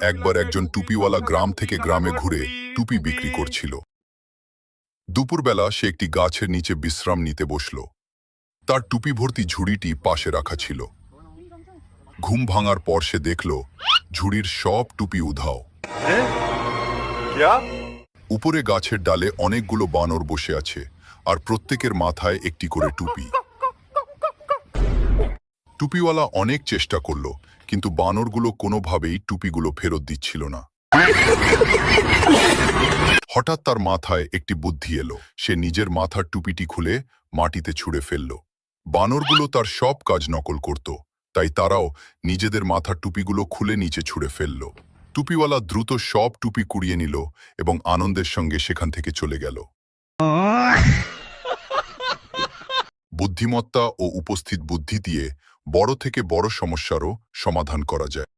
একবার একজন টুপিওয়ালা গ্রাম থেকে গ্রামে ঘুরে টুপি বিক্রি করছিল। দুপুরবেলা সে একটি গাছের নিচে বিশ্রাম নিতে বসল। তার টুপি ভর্তি ঝুড়িটি পাশে রাখা ছিল। ঘুম ভাঙার পর সে দেখল ঝুড়ির সব টুপি উধাও। উপরে গাছের ডালে অনেকগুলো বানর বসে আছে, আর প্রত্যেকের মাথায় একটি করে টুপি। টুপিওয়ালা অনেক চেষ্টা করল, কিন্তু বানরগুলো কোনোভাবেই টুপিগুলো ফেরত দিচ্ছিল না। হঠাৎ তার মাথায় একটি বুদ্ধি এলো। সে নিজের মাথার টুপিটি খুলে মাটিতে ছুঁড়ে ফেলল। বানরগুলো তার সব কাজ নকল করত, তাই তারাও নিজেদের মাথার টুপিগুলো খুলে নিচে ছুঁড়ে ফেলল। টুপিওয়ালা দ্রুত সব টুপি কুড়িয়ে নিল এবং আনন্দের সঙ্গে সেখান থেকে চলে গেল। বুদ্ধিমত্তা ও উপস্থিত বুদ্ধি দিয়ে বড় থেকে বড় সমস্যারও সমাধান করা যায়।